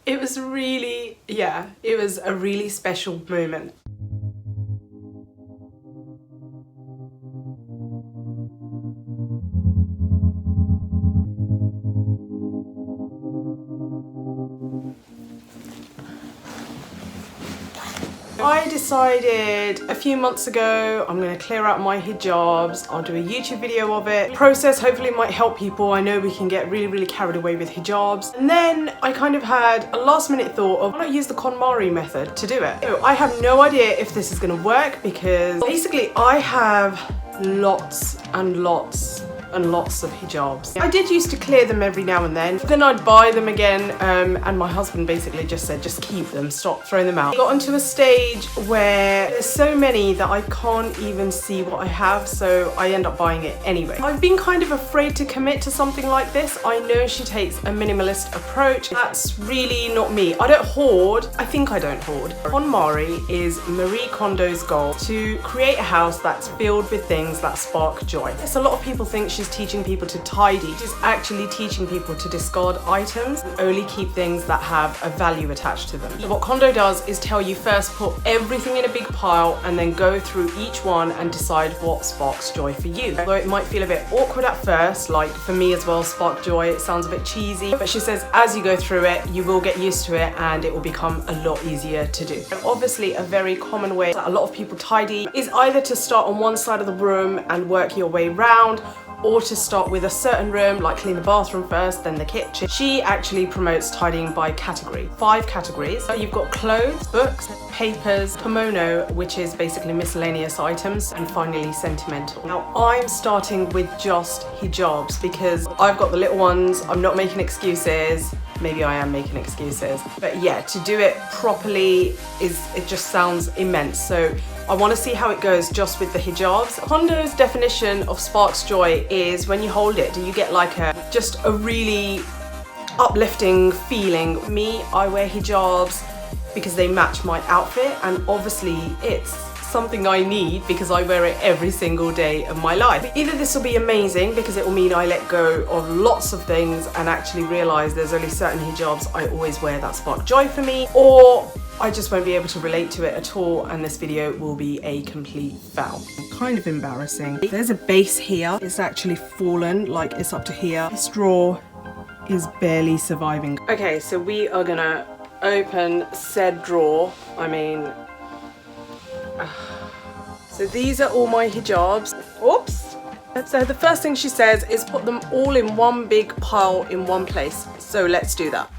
It was really, yeah, it was a really special moment. I decided a few months ago I'm going to clear out my hijabs. I'll do a YouTube video of it. The process hopefully might help people. I know we can get really carried away with hijabs. And then I kind of had a last minute thought of why not use the KonMari method to do it. So I have no idea if this is going to work because basically I have lots and lots of hijabs. I did used to clear them every now and then I'd buy them again, and my husband basically just said just keep them, stop throwing them out. I got onto a stage where there's so many that I can't even see what I have, so I end up buying it anyway. I've been kind of afraid to commit to something like this. I know she takes a minimalist approach. That's really not me. I don't hoard. I think I don't hoard. KonMari is Marie Kondo's goal to create a house that's filled with things that spark joy. Yes, a lot of people think she's teaching people to tidy. She's actually teaching people to discard items and only keep things that have a value attached to them. So what Kondo does is tell you first put everything in a big pile and then go through each one and decide what sparks joy for you. Although it might feel a bit awkward at first, like for me as well, spark joy, it sounds a bit cheesy, but she says as you go through it, you will get used to it and it will become a lot easier to do. And obviously a very common way that a lot of people tidy is either to start on one side of the room and work your way round, or to start with a certain room, like clean the bathroom first, then the kitchen. She actually promotes tidying by category. 5 categories. So you've got clothes, books, papers, kimono, which is basically miscellaneous items, and finally sentimental. Now I'm starting with just hijabs because I've got the little ones, I'm not making excuses. Maybe I am making excuses, but yeah, to do it properly it just sounds immense. So I want to see how it goes just with the hijabs. Kondo's definition of sparks joy is when you hold it, do you get like just a really uplifting feeling? Me, I wear hijabs because they match my outfit, and obviously it's something I need because I wear it every single day of my life. Either this will be amazing because it will mean I let go of lots of things and actually realise there's only certain hijabs I always wear that spark joy for me, or I just won't be able to relate to it at all and this video will be a complete fail. Kind of embarrassing. There's a base here. It's actually fallen, like it's up to here. This drawer is barely surviving. Okay, so we are gonna open said drawer. I mean, so these are all my hijabs. Oops. So the first thing she says is put them all in one big pile in one place. So let's do that.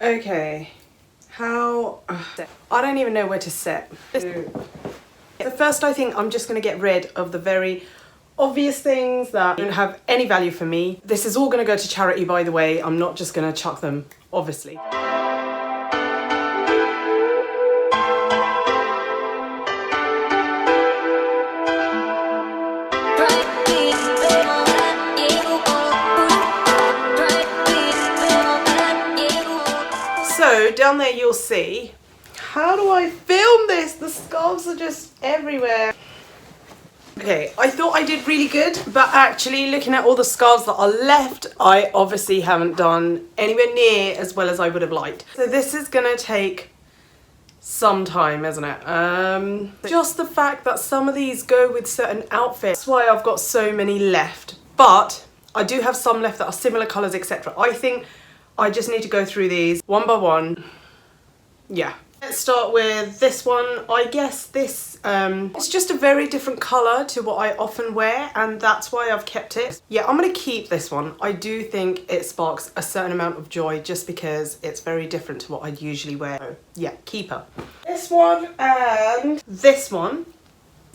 Okay, how? I don't even know where to set. The first, I think I'm just going to get rid of the very obvious things that don't have any value for me. This is all going to go to charity, by the way. I'm not just going to chuck them, obviously. So down there you'll see, how do I film this? The scarves are just everywhere. Okay, I thought I did really good, but actually looking at all the scarves that are left, I obviously haven't done anywhere near as well as I would have liked. So this is gonna take some time, isn't it? Just the fact that some of these go with certain outfits, that's why I've got so many left. But I do have some left that are similar colours, etc. I think I just need to go through these one by one. Yeah. Let's start with this one. I guess this, it's just a very different colour to what I often wear, and that's why I've kept it. Yeah, I'm going to keep this one. I do think it sparks a certain amount of joy just because it's very different to what I'd usually wear. So, yeah, keep her. This one and this one.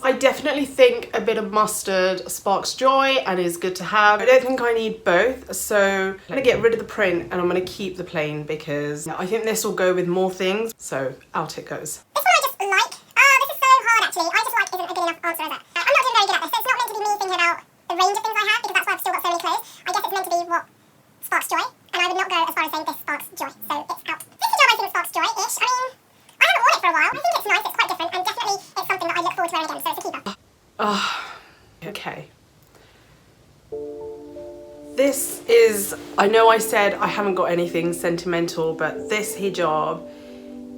I definitely think a bit of mustard sparks joy and is good to have. I don't think I need both, so I'm gonna get rid of the print and I'm gonna keep the plain because I think this will go with more things. So out it goes. This one I just like. This is so hard actually. I just like isn't a good enough answer, is it? I'm not doing very good at this, so it's not meant to be me thinking about the range of things I have because that's why I've still got so many clothes. I guess it's meant to be what sparks joy, and I would not go as far as saying this sparks joy, so it's out. This hijab I think sparks joy-ish. I mean, I haven't worn it for a while. I think it's nice, it's quite different, and definitely it's something that I look forward to wearing again, so it's a keeper. Okay. This is, I know I said I haven't got anything sentimental, but this hijab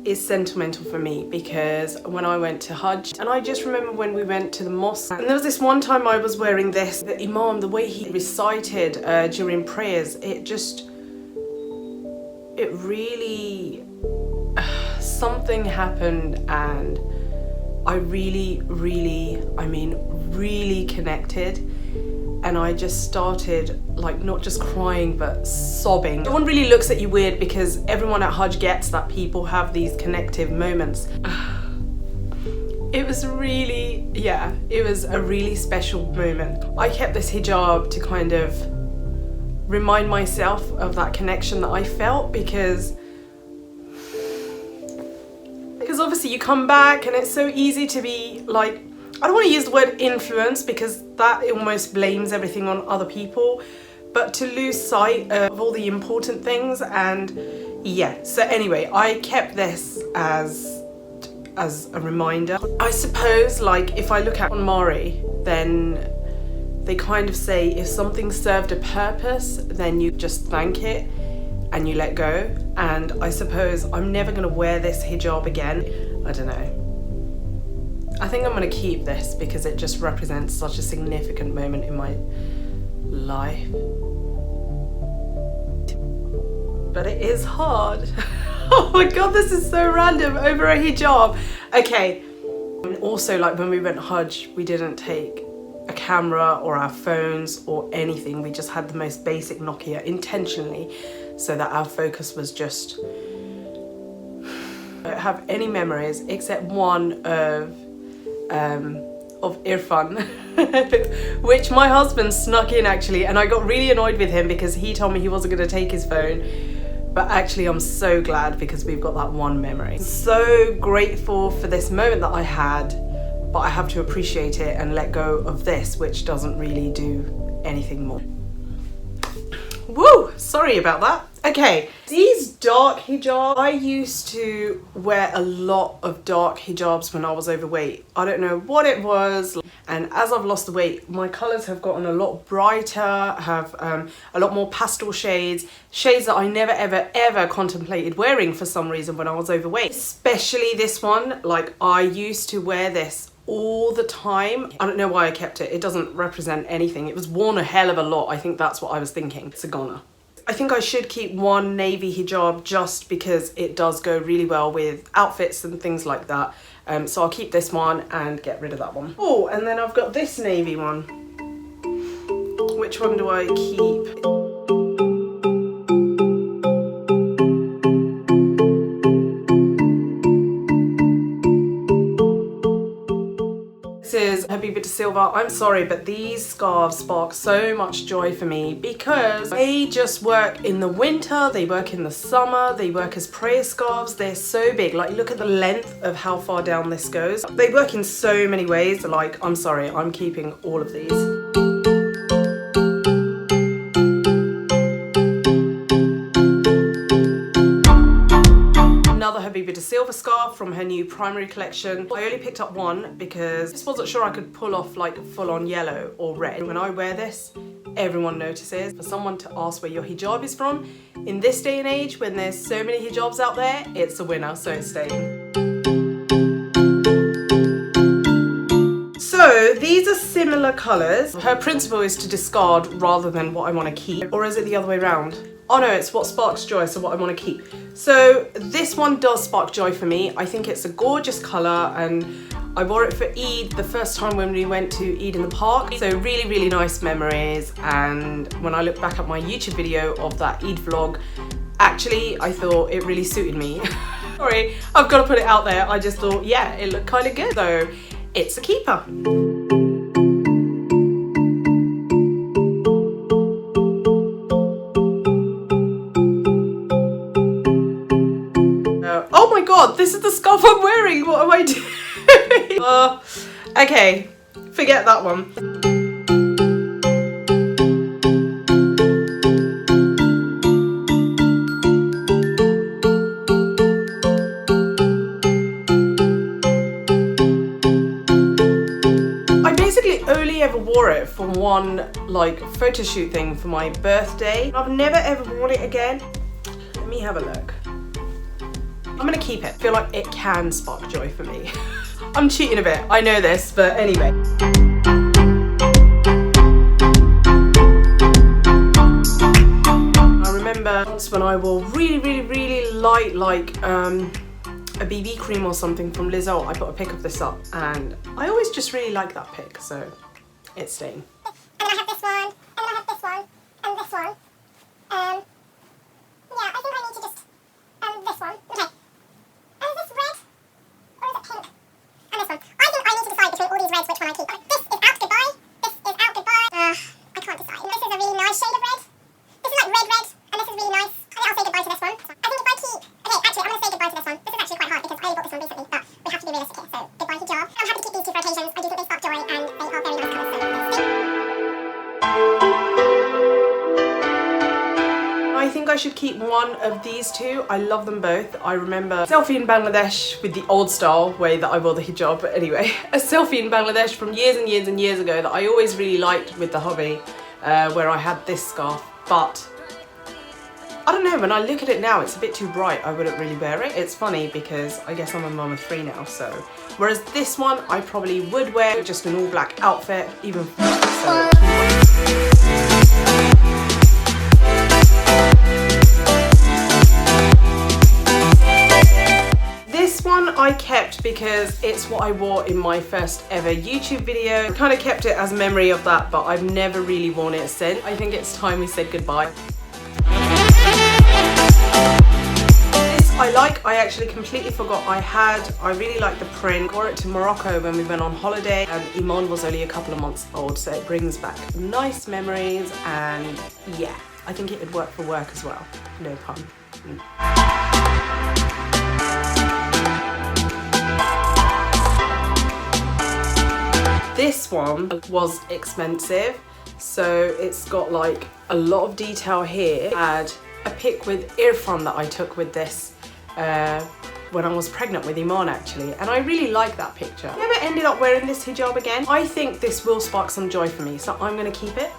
is sentimental for me because when I went to Hajj, and I just remember when we went to the mosque, and there was this one time I was wearing this, the Imam, the way he recited during prayers, it really, something happened, and I really connected, and I just started like not just crying but sobbing. No one really looks at you weird because everyone at Hajj gets that people have these connective moments. It was really, yeah, it was a really special moment. I kept this hijab to kind of remind myself of that connection that I felt, because obviously you come back and it's so easy to be like, I don't want to use the word influence because that almost blames everything on other people, but to lose sight of all the important things. And yeah, so anyway, I kept this as a reminder. I suppose, like, if I look at KonMarie, then they kind of say if something served a purpose, then you just thank it and you let go. And I suppose I'm never going to wear this hijab again. I don't know. I think I'm going to keep this because it just represents such a significant moment in my life. But it is hard. Oh my god, this is so random, over a hijab. Okay, and also, like, when we went Hajj, we didn't take a camera or our phones or anything. We just had the most basic Nokia intentionally so that our focus was just... I don't have any memories except one of Irfan, which my husband snuck in actually, and I got really annoyed with him because he told me he wasn't going to take his phone. But actually I'm so glad because we've got that one memory. So grateful for this moment that I had, but I have to appreciate it and let go of this, which doesn't really do anything more. Woo! Sorry about that. Okay, these dark hijabs, I used to wear a lot of dark hijabs when I was overweight. I don't know what it was, and as I've lost the weight, my colours have gotten a lot brighter, have a lot more pastel shades that I never ever contemplated wearing for some reason when I was overweight. Especially this one, like, I used to wear this all the time. I don't know why I kept it. It doesn't represent anything. It was worn a hell of a lot. I think that's what I was thinking. It's a goner. I think I should keep one navy hijab just because it does go really well with outfits and things like that. So I'll keep this one and get rid of that one. Oh, and then I've got this navy one. Which one do I keep? This is Habiba de Silva. I'm sorry, but these scarves spark so much joy for me because they just work in the winter, they work in the summer, they work as prayer scarves. They're so big. Like, look at the length of how far down this goes. They work in so many ways. Like, I'm sorry, I'm keeping all of these. Habiba de Silva scarf from her new primary collection. I only picked up one because I just wasn't sure I could pull off like full-on yellow or red. When I wear this, everyone notices. For someone to ask where your hijab is from, in this day and age when there's so many hijabs out there, it's a winner, so it's staying. So these are similar colours. Her principle is to discard rather than what I want to keep. Or is it the other way around? Oh no, it's what sparks joy, so what I want to keep. So this one does spark joy for me. I think it's a gorgeous colour, and I wore it for Eid the first time when we went to Eid in the park. So really, really nice memories. And when I look back at my YouTube video of that Eid vlog, actually I thought it really suited me. Sorry, I've got to put it out there. I just thought, yeah, it looked kind of good. So it's a keeper. Oh my god, this is the scarf I'm wearing. What am I doing? Okay, forget that one. basically only ever wore it for one like photo shoot thing for my birthday. I've never ever worn it again. Let me have a look. I'm gonna keep it. I feel like it can spark joy for me. I'm cheating a bit, I know this, but anyway. I remember once when I wore really light, like a BB cream or something from Lizzo, I put a pic of this up and I always just really like that pic, so it's staying. And then I have this one, and then I have this one, and this one. Yeah, I think I need to just, this one. Okay. Is this red? Or is it pink? And this one. I think I need to decide between all these reds which one I keep. This is out goodbye. This is out goodbye. I can't decide. This is a really nice shade of red. This is like red, and this is really nice. I think I'll say goodbye to this one. I think if I keep, okay, actually I'm going to say goodbye to this one. This is actually quite hard because I only got this one recently, but we have to be realistic here. So goodbye hijab. I'm happy to keep these two for occasions. I do think they spark joy and they are very nice colours. So let's see. I think I should keep one of these two. I love them both. I remember a selfie in Bangladesh with the old style way that I wore the hijab, but anyway, a selfie in Bangladesh from years and years and years ago that I always really liked with the hobby, where I had this scarf, but I don't know, when I look at it now, it's a bit too bright. I wouldn't really wear it. It's funny because I guess I'm a mum of 3 now, so. Whereas this one, I probably would wear just an all black outfit, even so. This one I kept because it's what I wore in my first ever YouTube video. I kind of kept it as a memory of that, but I've never really worn it since. I think it's time we said goodbye. I actually completely forgot I really like the print. I wore it to Morocco when we went on holiday and Iman was only a couple of months old, so it brings back nice memories, and yeah, I think it would work for work as well. No pun. This one was expensive, so it's got like a lot of detail here. I had a pic with Irfan that I took with this when I was pregnant with Iman actually, and I really like that picture. Never ended up wearing this hijab again. I think this will spark some joy for me, so I'm gonna keep it.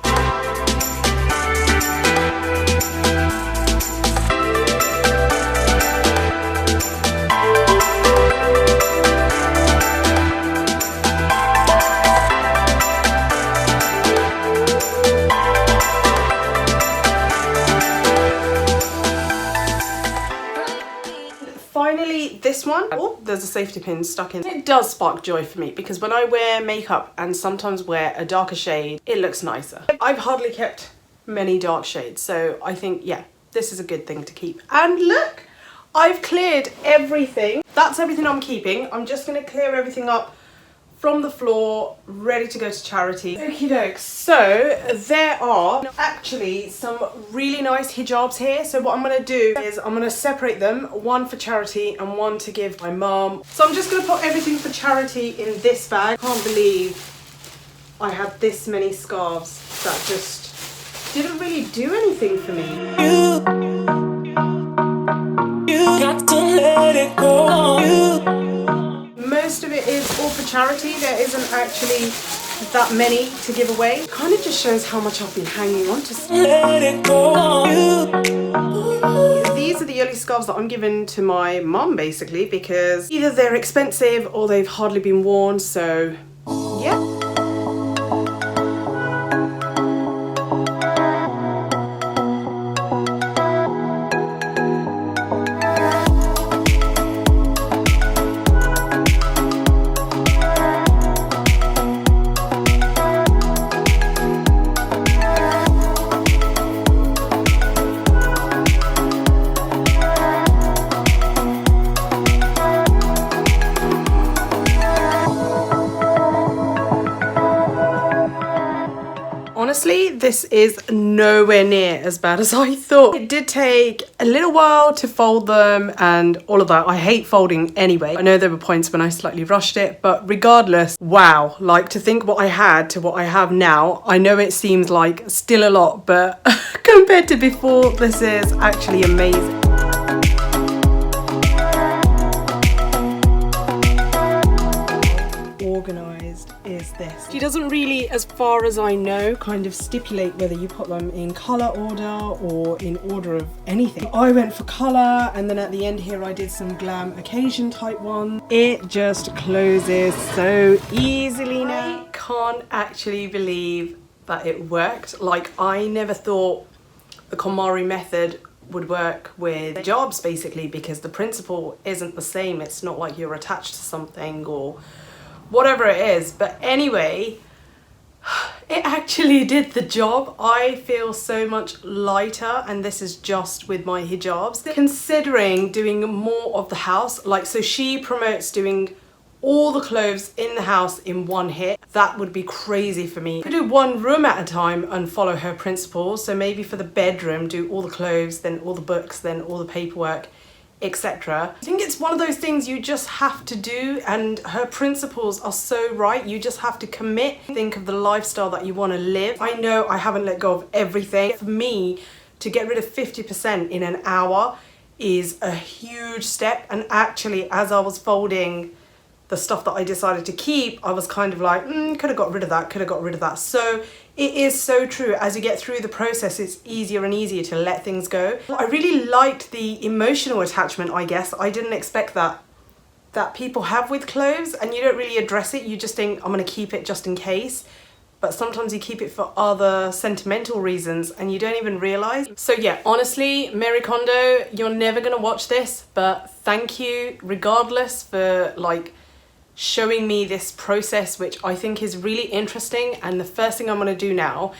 Finally, this one. Oh, there's a safety pin stuck in. It does spark joy for me because when I wear makeup and sometimes wear a darker shade, it looks nicer. I've hardly kept many dark shades, so I think, yeah, this is a good thing to keep. And look, I've cleared everything. That's everything I'm keeping. I'm just gonna clear everything up from the floor, ready to go to charity. Okie dokes. So there are actually some really nice hijabs here. So what I'm gonna do is I'm gonna separate them, one for charity and one to give my mum. So I'm just gonna put everything for charity in this bag. Can't believe I had this many scarves that just didn't really do anything for me. You got to let it go. Most of it is all for charity. There isn't actually that many to give away. It kind of just shows how much I've been hanging on to. Let it go. These are the only scarves that I'm giving to my mum basically because either they're expensive or they've hardly been worn, so yeah. Honestly, this is nowhere near as bad as I thought. It did take a little while to fold them and all of that. I hate folding anyway. I know there were points when I slightly rushed it, but regardless, wow. Like, to think what I had to what I have now, I know it seems like still a lot, but compared to before, this is actually amazing. organised is this. She doesn't really, as far as I know, kind of stipulate whether you put them in colour order or in order of anything. I went for colour, and then at the end here I did some glam occasion type one. It just closes so easily now. I can't actually believe that it worked. Like, I never thought the KonMari method would work with hijabs, basically, because the principle isn't the same. It's not like you're attached to something or whatever it is. But anyway, it actually did the job. I feel so much lighter, and this is just with my hijabs. Considering doing more of the house, like, so she promotes doing all the clothes in the house in one hit. That would be crazy for me. I could do one room at a time and follow her principles. So maybe for the bedroom, do all the clothes, then all the books, then all the paperwork, etc. I think it's one of those things you just have to do, and her principles are so right. You just have to commit. Think of the lifestyle that you want to live. I know I haven't let go of everything. For me, to get rid of 50% in an hour is a huge step. And actually, as I was folding the stuff that I decided to keep, I was kind of like, could have got rid of that, could have got rid of that. So it is so true. As you get through the process, it's easier and easier to let things go. I really liked the emotional attachment, I guess. I didn't expect that people have with clothes, and you don't really address it. You just think, I'm gonna keep it just in case. But sometimes you keep it for other sentimental reasons and you don't even realize. So yeah, honestly, Marie Kondo, you're never gonna watch this, but thank you regardless for like showing me this process, which I think is really interesting. And the first thing I'm gonna do now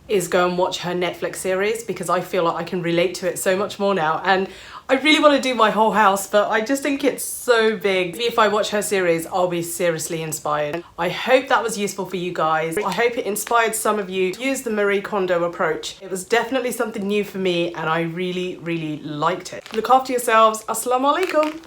is go and watch her Netflix series, because I feel like I can relate to it so much more now. And I really want to do my whole house, but I just think it's so big. Maybe if I watch her series, I'll be seriously inspired. I hope that was useful for you guys. I hope it inspired some of you to use the Marie Kondo approach. It was definitely something new for me, and I really, really liked it. Look after yourselves. Assalamu alaikum.